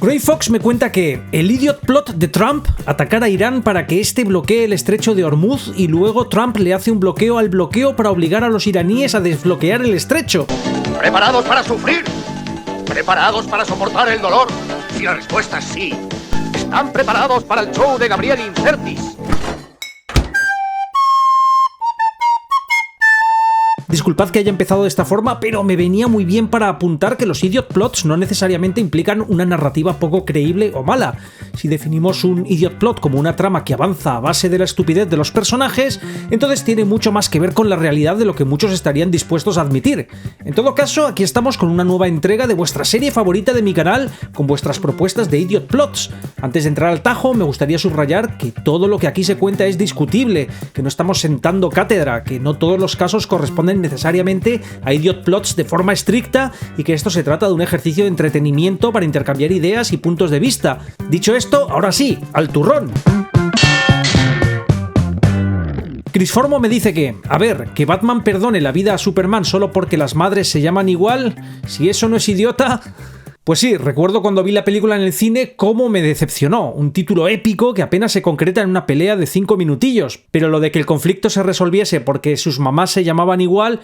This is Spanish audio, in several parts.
Grey Fox me cuenta que el idiot plot de Trump, atacar a Irán para que éste bloquee el estrecho de Hormuz y luego Trump le hace un bloqueo al bloqueo para obligar a los iraníes a desbloquear el estrecho. ¿Preparados para sufrir? ¿Preparados para soportar el dolor? Si la respuesta es sí, ¿están preparados para el show de Gabriel Incertis? Disculpad que haya empezado de esta forma, pero me venía muy bien para apuntar que los idiot plots no necesariamente implican una narrativa poco creíble o mala. Si definimos un idiot plot como una trama que avanza a base de la estupidez de los personajes, entonces tiene mucho más que ver con la realidad de lo que muchos estarían dispuestos a admitir. En todo caso, aquí estamos con una nueva entrega de vuestra serie favorita de mi canal, con vuestras propuestas de idiot plots. Antes de entrar al tajo, me gustaría subrayar que todo lo que aquí se cuenta es discutible, que no estamos sentando cátedra, que no todos los casos corresponden necesariamente a idiot plots de forma estricta y que esto se trata de un ejercicio de entretenimiento para intercambiar ideas y puntos de vista. Dicho esto, ahora sí, al turrón. Chris Formo me dice que Batman perdone la vida a Superman solo porque las madres se llaman igual, si eso no es idiota... Pues sí, recuerdo cuando vi la película en el cine cómo me decepcionó, un título épico que apenas se concreta en una pelea de 5 minutillos, pero lo de que el conflicto se resolviese porque sus mamás se llamaban igual...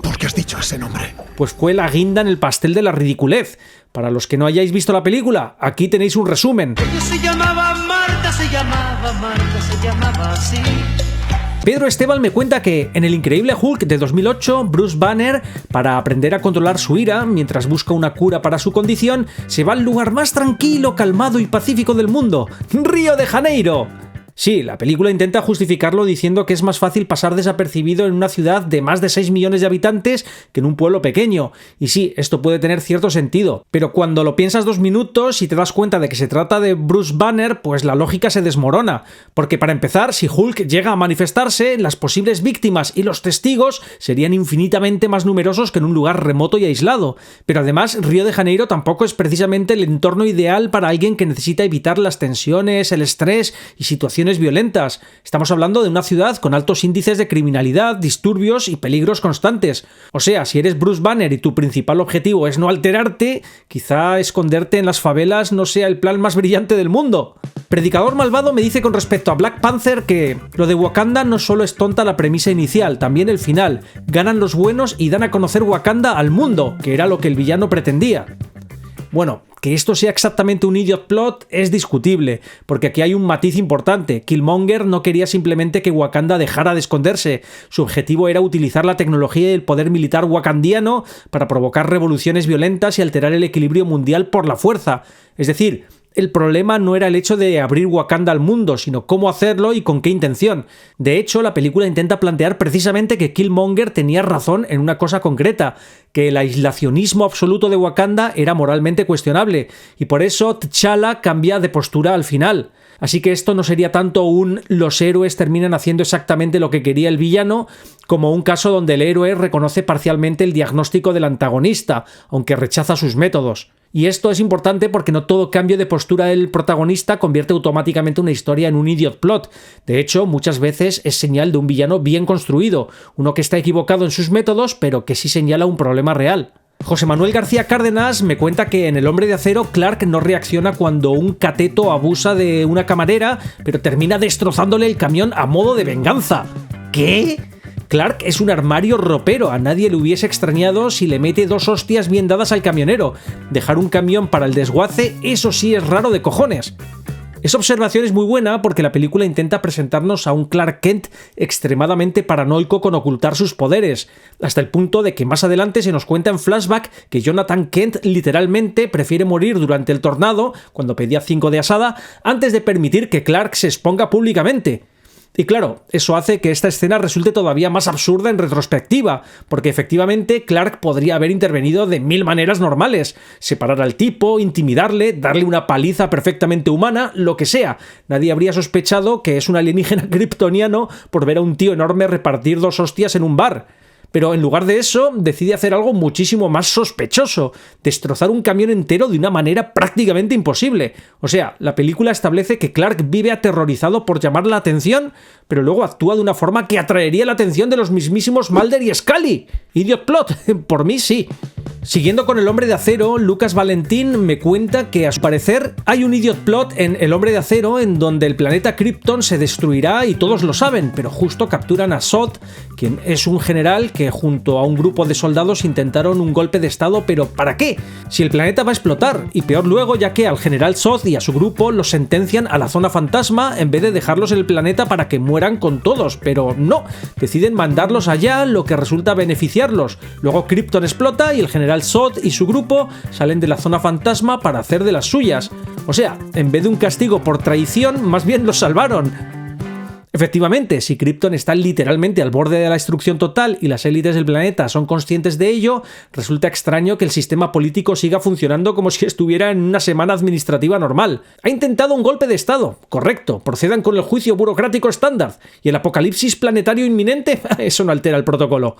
¿Por qué has dicho ese nombre? Pues fue la guinda en el pastel de la ridiculez. Para los que no hayáis visto la película, aquí tenéis un resumen. Ella se llamaba Marta, se llamaba así. Pedro Esteban me cuenta que en El Increíble Hulk de 2008, Bruce Banner, para aprender a controlar su ira mientras busca una cura para su condición, se va al lugar más tranquilo, calmado y pacífico del mundo, Río de Janeiro. Sí, la película intenta justificarlo diciendo que es más fácil pasar desapercibido en una ciudad de más de 6 millones de habitantes que en un pueblo pequeño. Y sí, esto puede tener cierto sentido. Pero cuando lo piensas 2 minutos y te das cuenta de que se trata de Bruce Banner, pues la lógica se desmorona. Porque para empezar, si Hulk llega a manifestarse, las posibles víctimas y los testigos serían infinitamente más numerosos que en un lugar remoto y aislado. Pero además, Río de Janeiro tampoco es precisamente el entorno ideal para alguien que necesita evitar las tensiones, el estrés y situaciones violentas. Estamos hablando de una ciudad con altos índices de criminalidad, disturbios y peligros constantes. O sea, si eres Bruce Banner y tu principal objetivo es no alterarte, quizá esconderte en las favelas no sea el plan más brillante del mundo. Predicador Malvado me dice con respecto a Black Panther que lo de Wakanda no solo es tonta la premisa inicial, también el final. Ganan los buenos y dan a conocer Wakanda al mundo, que era lo que el villano pretendía. Bueno, que esto sea exactamente un idiot plot es discutible, porque aquí hay un matiz importante. Killmonger no quería simplemente que Wakanda dejara de esconderse. Su objetivo era utilizar la tecnología y el poder militar wakandiano para provocar revoluciones violentas y alterar el equilibrio mundial por la fuerza. Es decir, el problema no era el hecho de abrir Wakanda al mundo, sino cómo hacerlo y con qué intención. De hecho, la película intenta plantear precisamente que Killmonger tenía razón en una cosa concreta, que el aislacionismo absoluto de Wakanda era moralmente cuestionable, y por eso T'Challa cambia de postura al final. Así que esto no sería tanto un los héroes terminan haciendo exactamente lo que quería el villano, como un caso donde el héroe reconoce parcialmente el diagnóstico del antagonista, aunque rechaza sus métodos. Y esto es importante porque no todo cambio de postura del protagonista convierte automáticamente una historia en un idiot plot. De hecho, muchas veces es señal de un villano bien construido, uno que está equivocado en sus métodos, pero que sí señala un problema real. José Manuel García Cárdenas me cuenta que en El Hombre de Acero Clark no reacciona cuando un cateto abusa de una camarera, pero termina destrozándole el camión a modo de venganza. ¿Qué? Clark es un armario ropero, a nadie le hubiese extrañado si le mete 2 hostias bien dadas al camionero. Dejar un camión para el desguace, eso sí es raro de cojones. Esa observación es muy buena porque la película intenta presentarnos a un Clark Kent extremadamente paranoico con ocultar sus poderes, hasta el punto de que más adelante se nos cuenta en flashback que Jonathan Kent literalmente prefiere morir durante el tornado, cuando pedía 5 de asada, antes de permitir que Clark se exponga públicamente. Y claro, eso hace que esta escena resulte todavía más absurda en retrospectiva, porque efectivamente Clark podría haber intervenido de 1000 maneras normales, separar al tipo, intimidarle, darle una paliza perfectamente humana, lo que sea. Nadie habría sospechado que es un alienígena kryptoniano por ver a un tío enorme repartir 2 hostias en un bar. Pero en lugar de eso, decide hacer algo muchísimo más sospechoso, destrozar un camión entero de una manera prácticamente imposible. O sea, la película establece que Clark vive aterrorizado por llamar la atención, pero luego actúa de una forma que atraería la atención de los mismísimos Mulder y Scully. Idiot plot, por mí sí. Siguiendo con El Hombre de Acero, Lucas Valentín me cuenta que a su parecer hay un idiot plot en El Hombre de Acero en donde el planeta Krypton se destruirá y todos lo saben, pero justo capturan a Zod, quien es un general que junto a un grupo de soldados intentaron un golpe de estado, pero ¿para qué? Si el planeta va a explotar, y peor luego ya que al general Zod y a su grupo los sentencian a la zona fantasma en vez de dejarlos en el planeta para que mueran con todos, pero no, deciden mandarlos allá, lo que resulta beneficiarlos. Luego Krypton explota y el general Zod y su grupo salen de la zona fantasma para hacer de las suyas. O sea, en vez de un castigo por traición, más bien los salvaron. Efectivamente, si Krypton está literalmente al borde de la destrucción total y las élites del planeta son conscientes de ello, resulta extraño que el sistema político siga funcionando como si estuviera en una semana administrativa normal. Ha intentado un golpe de estado, correcto, procedan con el juicio burocrático estándar, y el apocalipsis planetario inminente, eso no altera el protocolo.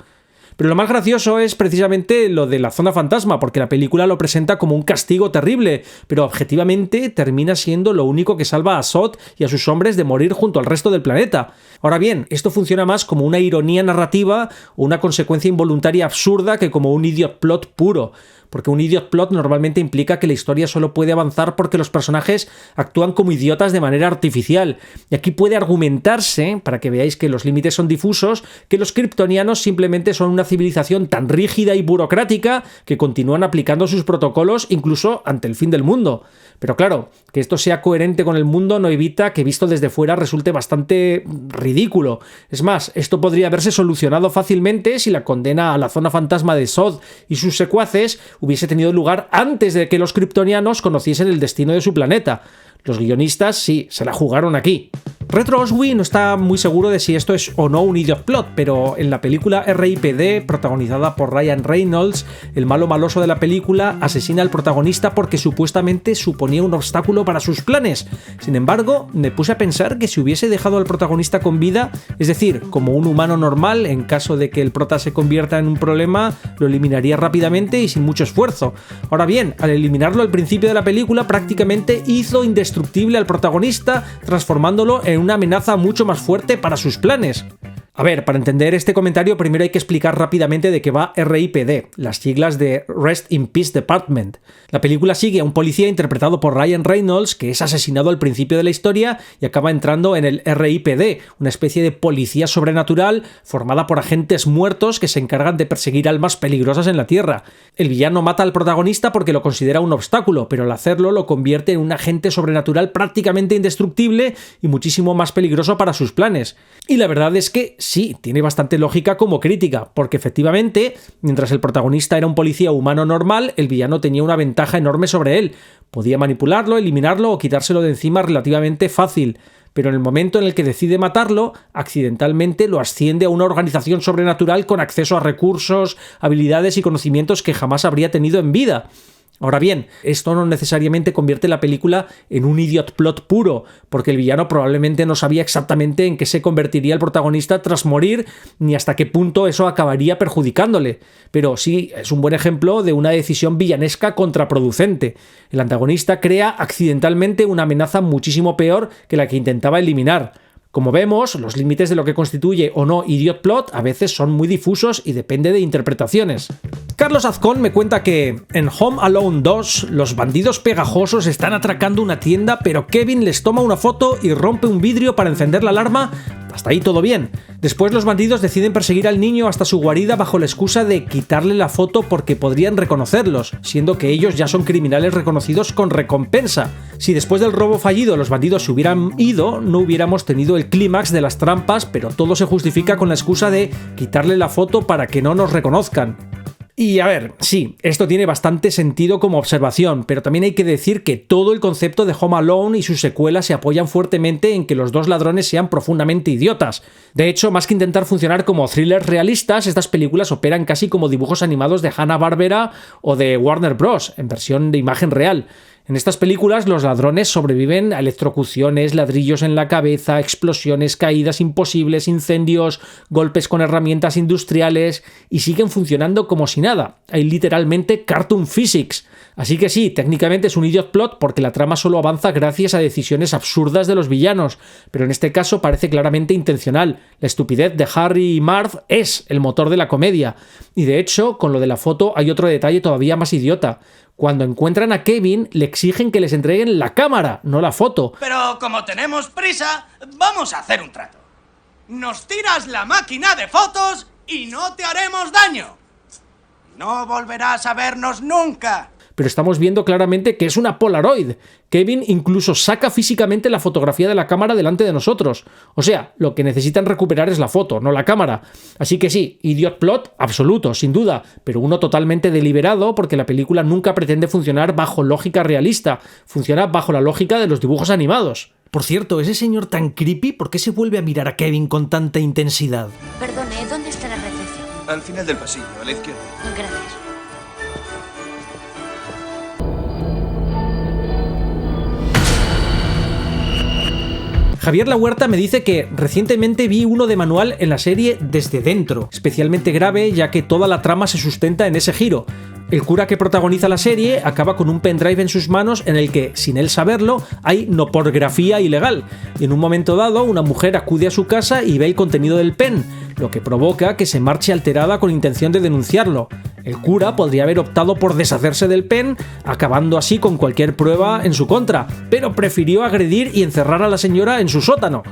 Pero lo más gracioso es precisamente lo de la zona fantasma, porque la película lo presenta como un castigo terrible, pero objetivamente termina siendo lo único que salva a Zod y a sus hombres de morir junto al resto del planeta. Ahora bien, esto funciona más como una ironía narrativa o una consecuencia involuntaria absurda que como un idiot plot puro. Porque un idiot plot normalmente implica que la historia solo puede avanzar porque los personajes actúan como idiotas de manera artificial. Y aquí puede argumentarse, para que veáis que los límites son difusos, que los kryptonianos simplemente son una civilización tan rígida y burocrática que continúan aplicando sus protocolos incluso ante el fin del mundo. Pero claro, que esto sea coherente con el mundo no evita que visto desde fuera resulte bastante ridículo. Es más, esto podría haberse solucionado fácilmente si la condena a la zona fantasma de Zod y sus secuaces hubiese tenido lugar antes de que los kryptonianos conociesen el destino de su planeta. Los guionistas sí, se la jugaron aquí. Retro Oswi no está muy seguro de si esto es o no un idiot plot, pero en la película R.I.P.D., protagonizada por Ryan Reynolds, el malo maloso de la película asesina al protagonista porque supuestamente suponía un obstáculo para sus planes. Sin embargo, me puse a pensar que si hubiese dejado al protagonista con vida, es decir, como un humano normal, en caso de que el prota se convierta en un problema, lo eliminaría rápidamente y sin mucho esfuerzo. Ahora bien, al eliminarlo al principio de la película, prácticamente hizo indestructible al protagonista, transformándolo en una amenaza mucho más fuerte para sus planes. A ver, para entender este comentario primero hay que explicar rápidamente de qué va R.I.P.D., las siglas de Rest in Peace Department. La película sigue a un policía interpretado por Ryan Reynolds que es asesinado al principio de la historia y acaba entrando en el R.I.P.D., una especie de policía sobrenatural formada por agentes muertos que se encargan de perseguir almas peligrosas en la Tierra. El villano mata al protagonista porque lo considera un obstáculo, pero al hacerlo lo convierte en un agente sobrenatural prácticamente indestructible y muchísimo más peligroso para sus planes. Y la verdad es que sí, tiene bastante lógica como crítica, porque efectivamente, mientras el protagonista era un policía humano normal, el villano tenía una ventaja enorme sobre él. Podía manipularlo, eliminarlo o quitárselo de encima relativamente fácil, pero en el momento en el que decide matarlo, accidentalmente lo asciende a una organización sobrenatural con acceso a recursos, habilidades y conocimientos que jamás habría tenido en vida. Ahora bien, esto no necesariamente convierte la película en un idiot plot puro, porque el villano probablemente no sabía exactamente en qué se convertiría el protagonista tras morir, ni hasta qué punto eso acabaría perjudicándole. Pero sí, es un buen ejemplo de una decisión villanesca contraproducente. El antagonista crea accidentalmente una amenaza muchísimo peor que la que intentaba eliminar. Como vemos, los límites de lo que constituye o no idiot plot a veces son muy difusos y depende de interpretaciones. Carlos Azcón me cuenta que en Home Alone 2 los bandidos pegajosos están atracando una tienda, pero Kevin les toma una foto y rompe un vidrio para encender la alarma. Hasta ahí todo bien. Después los bandidos deciden perseguir al niño hasta su guarida bajo la excusa de quitarle la foto porque podrían reconocerlos, siendo que ellos ya son criminales reconocidos con recompensa. Si después del robo fallido los bandidos se hubieran ido, no hubiéramos tenido el clímax de las trampas, pero todo se justifica con la excusa de quitarle la foto para que no nos reconozcan. Y a ver, sí, esto tiene bastante sentido como observación, pero también hay que decir que todo el concepto de Home Alone y sus secuelas se apoyan fuertemente en que los dos ladrones sean profundamente idiotas. De hecho, más que intentar funcionar como thrillers realistas, estas películas operan casi como dibujos animados de Hanna-Barbera o de Warner Bros., en versión de imagen real. En estas películas los ladrones sobreviven a electrocuciones, ladrillos en la cabeza, explosiones, caídas imposibles, incendios, golpes con herramientas industriales y siguen funcionando como si nada. Hay literalmente cartoon physics. Así que sí, técnicamente es un idiot plot porque la trama solo avanza gracias a decisiones absurdas de los villanos, pero en este caso parece claramente intencional. La estupidez de Harry y Marv es el motor de la comedia. Y de hecho, con lo de la foto hay otro detalle todavía más idiota. Cuando encuentran a Kevin, le exigen que les entreguen la cámara, no la foto. Pero como tenemos prisa, vamos a hacer un trato. Nos tiras la máquina de fotos y no te haremos daño. No volverás a vernos nunca. Pero estamos viendo claramente que es una Polaroid. Kevin incluso saca físicamente la fotografía de la cámara delante de nosotros. O sea, lo que necesitan recuperar es la foto, no la cámara. Así que sí, idiot plot absoluto, sin duda, pero uno totalmente deliberado porque la película nunca pretende funcionar bajo lógica realista, funciona bajo la lógica de los dibujos animados. Por cierto, ese señor tan creepy, ¿por qué se vuelve a mirar a Kevin con tanta intensidad? Perdone, ¿dónde está la recepción? Al final del pasillo, a la izquierda. Gracias. Javier Lahuerta me dice que recientemente vi uno de manual en la serie Desde Dentro, especialmente grave ya que toda la trama se sustenta en ese giro. El cura que protagoniza la serie acaba con un pendrive en sus manos en el que, sin él saberlo, hay noporgrafía ilegal. Y en un momento dado, una mujer acude a su casa y ve el contenido del pen, lo que provoca que se marche alterada con intención de denunciarlo. El cura podría haber optado por deshacerse del pen, acabando así con cualquier prueba en su contra, pero prefirió agredir y encerrar a la señora en su sótano.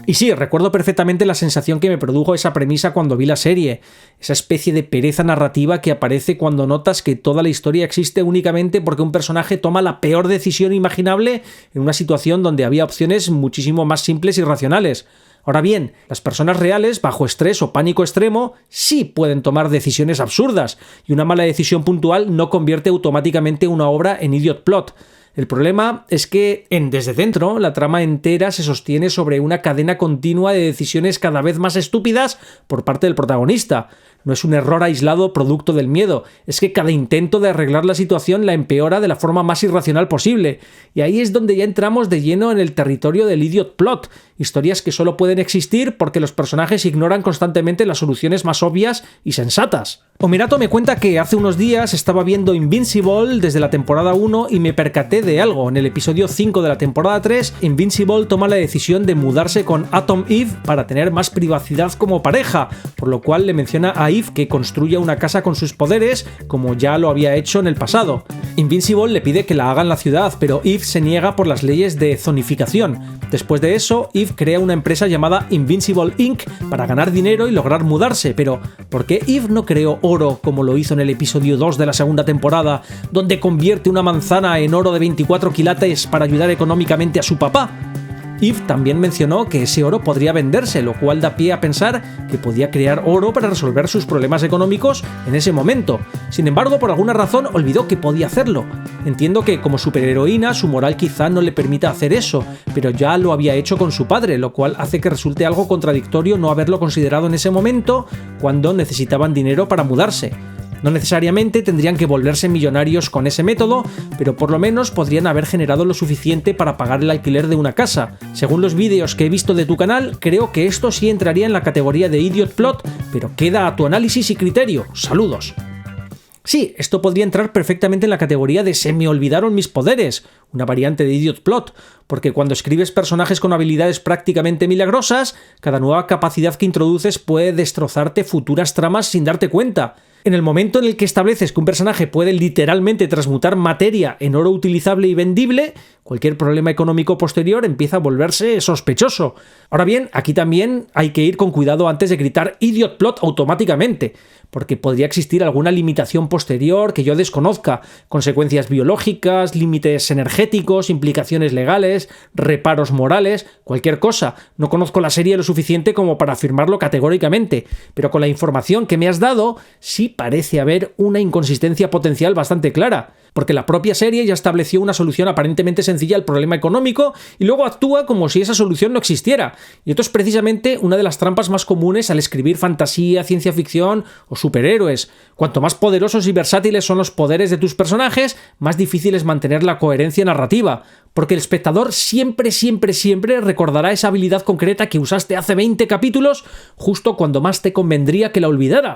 Y sí, recuerdo perfectamente la sensación que me produjo esa premisa cuando vi la serie, esa especie de pereza narrativa que aparece cuando notas que toda la historia existe únicamente porque un personaje toma la peor decisión imaginable en una situación donde había opciones muchísimo más simples y racionales. Ahora bien, las personas reales, bajo estrés o pánico extremo, sí pueden tomar decisiones absurdas, y una mala decisión puntual no convierte automáticamente una obra en idiot plot. El problema es que, en Desde Dentro, la trama entera se sostiene sobre una cadena continua de decisiones cada vez más estúpidas por parte del protagonista. No es un error aislado producto del miedo, es que cada intento de arreglar la situación la empeora de la forma más irracional posible. Y ahí es donde ya entramos de lleno en el territorio del idiot plot, historias que solo pueden existir porque los personajes ignoran constantemente las soluciones más obvias y sensatas. Omerato me cuenta que hace unos días estaba viendo Invincible desde la temporada 1 y me percaté de algo. En el episodio 5 de la temporada 3, Invincible toma la decisión de mudarse con Atom Eve para tener más privacidad como pareja, por lo cual le menciona a Eve que construya una casa con sus poderes, como ya lo había hecho en el pasado. Invincible le pide que la haga en la ciudad, pero Eve se niega por las leyes de zonificación. Después de eso, Eve crea una empresa llamada Invincible Inc. para ganar dinero y lograr mudarse, pero ¿por qué Eve no creó oro como lo hizo en el episodio 2 de la segunda temporada, donde convierte una manzana en oro de 24 quilates para ayudar económicamente a su papá? Eve también mencionó que ese oro podría venderse, lo cual da pie a pensar que podía crear oro para resolver sus problemas económicos en ese momento. Sin embargo, por alguna razón olvidó que podía hacerlo. Entiendo que como superheroína su moral quizá no le permita hacer eso, pero ya lo había hecho con su padre, lo cual hace que resulte algo contradictorio no haberlo considerado en ese momento cuando necesitaban dinero para mudarse. No necesariamente tendrían que volverse millonarios con ese método, pero por lo menos podrían haber generado lo suficiente para pagar el alquiler de una casa. Según los vídeos que he visto de tu canal, creo que esto sí entraría en la categoría de idiot plot, pero queda a tu análisis y criterio. Saludos. Sí, esto podría entrar perfectamente en la categoría de se me olvidaron mis poderes, una variante de idiot plot, porque cuando escribes personajes con habilidades prácticamente milagrosas, cada nueva capacidad que introduces puede destrozarte futuras tramas sin darte cuenta. En el momento en el que estableces que un personaje puede literalmente transmutar materia en oro utilizable y vendible, cualquier problema económico posterior empieza a volverse sospechoso. Ahora bien, aquí también hay que ir con cuidado antes de gritar idiot plot automáticamente, porque podría existir alguna limitación posterior que yo desconozca, consecuencias biológicas, límites energéticos, implicaciones legales, reparos morales, cualquier cosa. No conozco la serie lo suficiente como para afirmarlo categóricamente, pero con la información que me has dado, sí parece haber una inconsistencia potencial bastante clara. porque la propia serie ya estableció una solución aparentemente sencilla al problema económico y luego actúa como si esa solución no existiera. Y esto es precisamente una de las trampas más comunes al escribir fantasía, ciencia ficción o superhéroes. Cuanto más poderosos y versátiles son los poderes de tus personajes, más difícil es mantener la coherencia narrativa, porque el espectador siempre recordará esa habilidad concreta que usaste hace 20 capítulos, justo cuando más te convendría que la olvidara.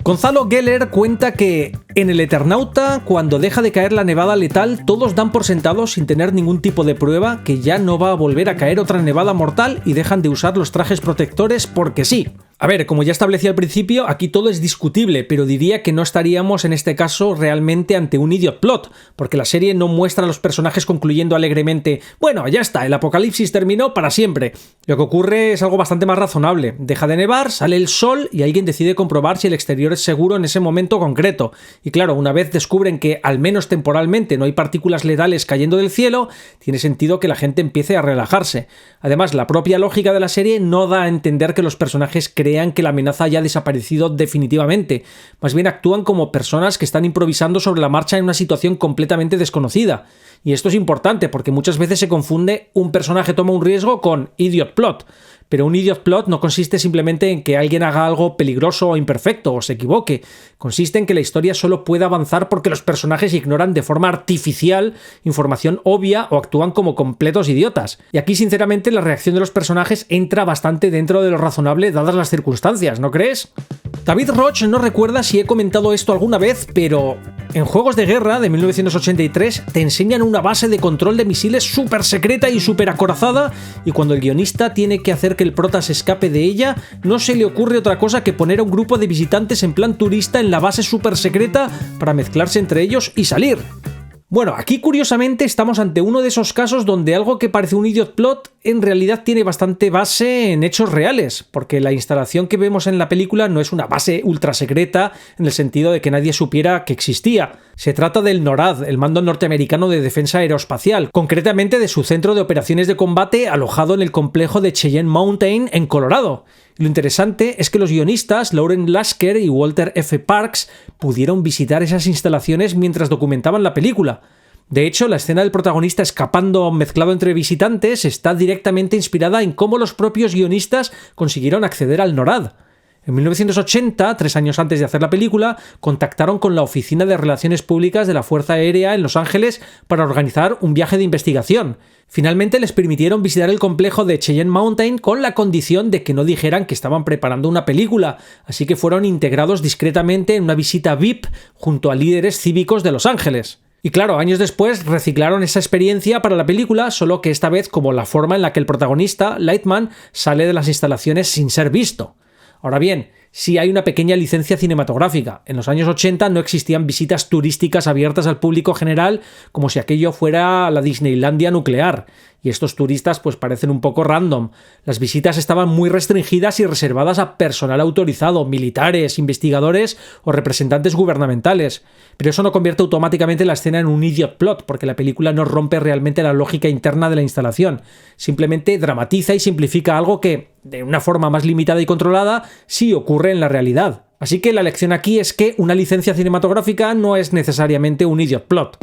Gonzalo Geller cuenta que en El Eternauta, cuando deja de caer la nevada letal, todos dan por sentado, sin tener ningún tipo de prueba, que ya no va a volver a caer otra nevada mortal y dejan de usar los trajes protectores porque sí. A ver, como ya establecí al principio, aquí todo es discutible, pero diría que no estaríamos en este caso realmente ante un idiot plot, porque la serie no muestra a los personajes concluyendo alegremente «Bueno, ya está, el apocalipsis terminó para siempre». Lo que ocurre es algo bastante más razonable. Deja de nevar, sale el sol y alguien decide comprobar si el exterior es seguro en ese momento concreto. Y claro, una vez descubren que, al menos temporalmente, no hay partículas letales cayendo del cielo, tiene sentido que la gente empiece a relajarse. Además, la propia lógica de la serie no da a entender que los personajes crean que la amenaza haya desaparecido definitivamente. Más bien actúan como personas que están improvisando sobre la marcha en una situación completamente desconocida. Y esto es importante porque muchas veces se confunde un personaje toma un riesgo con idiot plot. Pero un idiot plot no consiste simplemente en que alguien haga algo peligroso o imperfecto o se equivoque. Consiste en que la historia solo puede avanzar porque los personajes ignoran de forma artificial información obvia o actúan como completos idiotas. Y aquí, sinceramente, la reacción de los personajes entra bastante dentro de lo razonable dadas las circunstancias, ¿no crees? David Roach no recuerda si he comentado esto alguna vez, pero en Juegos de Guerra de 1983 te enseñan una base de control de misiles súper secreta y súper acorazada, y cuando el guionista tiene que hacer que el prota se escape de ella, no se le ocurre otra cosa que poner a un grupo de visitantes en plan turista en la base súper secreta para mezclarse entre ellos y salir. Bueno, aquí curiosamente estamos ante uno de esos casos donde algo que parece un idiot plot en realidad tiene bastante base en hechos reales, porque la instalación que vemos en la película no es una base ultra secreta en el sentido de que nadie supiera que existía. Se trata del NORAD, el Mando Norteamericano de Defensa Aeroespacial, concretamente de su centro de operaciones de combate alojado en el complejo de Cheyenne Mountain en Colorado. Lo interesante es que los guionistas Lauren Lasker y Walter F. Parks pudieron visitar esas instalaciones mientras documentaban la película. De hecho, la escena del protagonista escapando mezclado entre visitantes está directamente inspirada en cómo los propios guionistas consiguieron acceder al NORAD. En 1980, 3 años antes de hacer la película, contactaron con la Oficina de Relaciones Públicas de la Fuerza Aérea en Los Ángeles para organizar un viaje de investigación. Finalmente les permitieron visitar el complejo de Cheyenne Mountain con la condición de que no dijeran que estaban preparando una película, así que fueron integrados discretamente en una visita VIP junto a líderes cívicos de Los Ángeles. Y claro, años después reciclaron esa experiencia para la película, solo que esta vez como la forma en la que el protagonista, Lightman, sale de las instalaciones sin ser visto. Ahora bien, sí hay una pequeña licencia cinematográfica. En los años 80 no existían visitas turísticas abiertas al público general como si aquello fuera la Disneylandia nuclear. Y estos turistas pues parecen un poco random. Las visitas estaban muy restringidas y reservadas a personal autorizado, militares, investigadores o representantes gubernamentales. Pero eso no convierte automáticamente la escena en un idiot plot, porque la película no rompe realmente la lógica interna de la instalación. Simplemente dramatiza y simplifica algo que, de una forma más limitada y controlada, sí ocurre en la realidad. Así que la lección aquí es que una licencia cinematográfica no es necesariamente un idiot plot.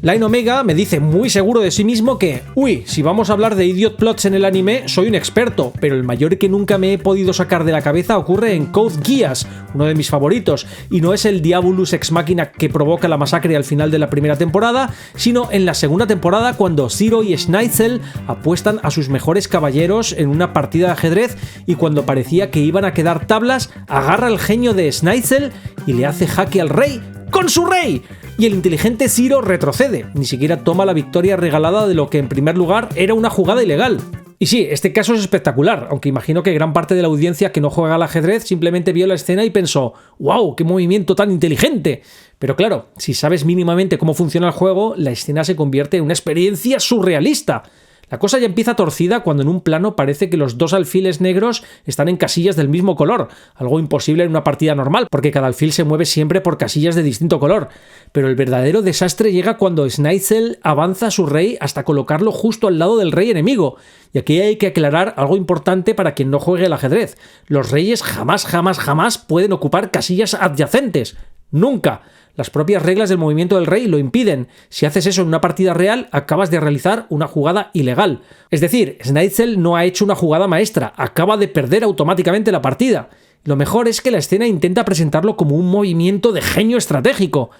Line Omega me dice muy seguro de sí mismo que si vamos a hablar de idiot plots en el anime, soy un experto, pero el mayor que nunca me he podido sacar de la cabeza ocurre en Code Geass, uno de mis favoritos, y no es el Diabolus Ex Machina que provoca la masacre al final de la primera temporada, sino en la segunda temporada cuando Zero y Schnitzel apuestan a sus mejores caballeros en una partida de ajedrez y cuando parecía que iban a quedar tablas, agarra el genio de Schnitzel y le hace jaque al rey ¡con su rey! Y el inteligente Zero retrocede, ni siquiera toma la victoria regalada de lo que en primer lugar era una jugada ilegal. Y sí, este caso es espectacular, aunque imagino que gran parte de la audiencia que no juega al ajedrez simplemente vio la escena y pensó ¡wow! ¡Qué movimiento tan inteligente! Pero claro, si sabes mínimamente cómo funciona el juego, la escena se convierte en una experiencia surrealista. La cosa ya empieza torcida cuando en un plano parece que los dos alfiles negros están en casillas del mismo color, algo imposible en una partida normal, porque cada alfil se mueve siempre por casillas de distinto color. Pero el verdadero desastre llega cuando Schnitzel avanza a su rey hasta colocarlo justo al lado del rey enemigo. Y aquí hay que aclarar algo importante para quien no juegue al ajedrez. Los reyes jamás pueden ocupar casillas adyacentes. Nunca. Las propias reglas del movimiento del rey lo impiden. Si haces eso en una partida real, acabas de realizar una jugada ilegal. Es decir, Schneitzel no ha hecho una jugada maestra, acaba de perder automáticamente la partida. Lo mejor es que la escena intenta presentarlo como un movimiento de genio estratégico.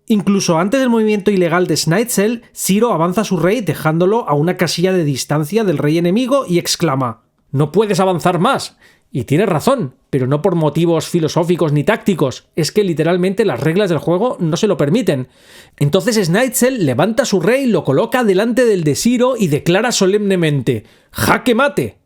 Incluso antes del movimiento ilegal de Schneitzel, Zero avanza a su rey dejándolo a una casilla de distancia del rey enemigo y exclama: «¡No puedes avanzar más!». Y tiene razón, pero no por motivos filosóficos ni tácticos, es que literalmente las reglas del juego no se lo permiten. Entonces Schneitzel levanta a su rey, lo coloca delante del de Zero y declara solemnemente: «¡Jaque mate!».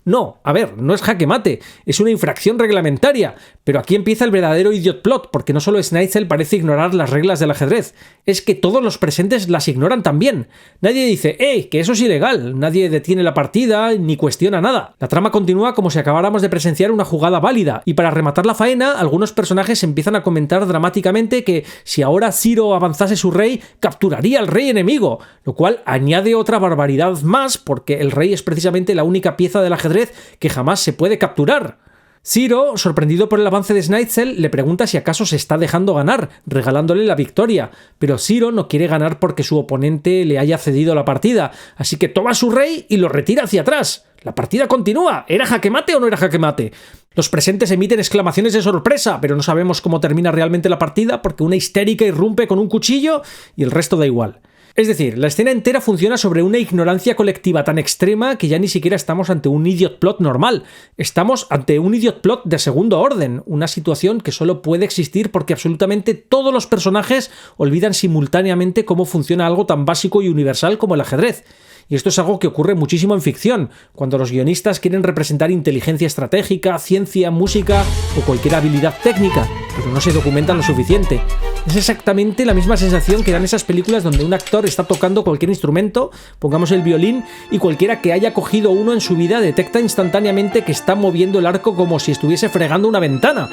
No, a ver, no es jaque mate, es una infracción reglamentaria, pero aquí empieza el verdadero idiot plot, porque no solo Schneitzel parece ignorar las reglas del ajedrez, es que todos los presentes las ignoran también. Nadie dice, que eso es ilegal, nadie detiene la partida ni cuestiona nada. La trama continúa como si acabáramos de presenciar una jugada válida, y para rematar la faena, algunos personajes empiezan a comentar dramáticamente que si ahora Zero avanzase su rey, capturaría al rey enemigo, lo cual añade otra barbaridad más, porque el rey es precisamente la única pieza del ajedrez que jamás se puede capturar. Zero, sorprendido por el avance de Schneitzel, le pregunta si acaso se está dejando ganar, regalándole la victoria, pero Zero no quiere ganar porque su oponente le haya cedido la partida, así que toma a su rey y lo retira hacia atrás. La partida continúa. ¿Era jaque mate o no era jaque mate? Los presentes emiten exclamaciones de sorpresa, pero no sabemos cómo termina realmente la partida porque una histérica irrumpe con un cuchillo y el resto da igual. Es decir, la escena entera funciona sobre una ignorancia colectiva tan extrema que ya ni siquiera estamos ante un idiot plot normal. Estamos ante un idiot plot de segundo orden, una situación que solo puede existir porque absolutamente todos los personajes olvidan simultáneamente cómo funciona algo tan básico y universal como el ajedrez. Y esto es algo que ocurre muchísimo en ficción, cuando los guionistas quieren representar inteligencia estratégica, ciencia, música o cualquier habilidad técnica, pero no se documentan lo suficiente. Es exactamente la misma sensación que dan esas películas donde un actor está tocando cualquier instrumento, pongamos el violín, y cualquiera que haya cogido uno en su vida detecta instantáneamente que está moviendo el arco como si estuviese fregando una ventana.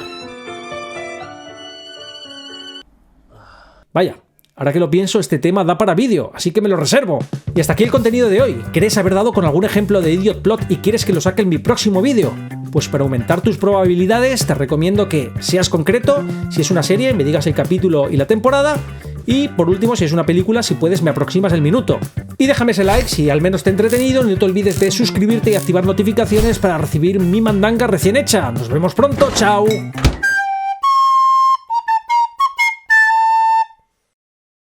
Vaya. Ahora que lo pienso, este tema da para vídeo, así que me lo reservo. Y hasta aquí el contenido de hoy. ¿Quieres haber dado con algún ejemplo de idiot plot y quieres que lo saque en mi próximo vídeo? Pues para aumentar tus probabilidades te recomiendo que seas concreto, si es una serie me digas el capítulo y la temporada, y por último si es una película si puedes me aproximas el minuto. Y déjame ese like si al menos te he entretenido, no te olvides de suscribirte y activar notificaciones para recibir mi mandanga recién hecha. Nos vemos pronto, chao.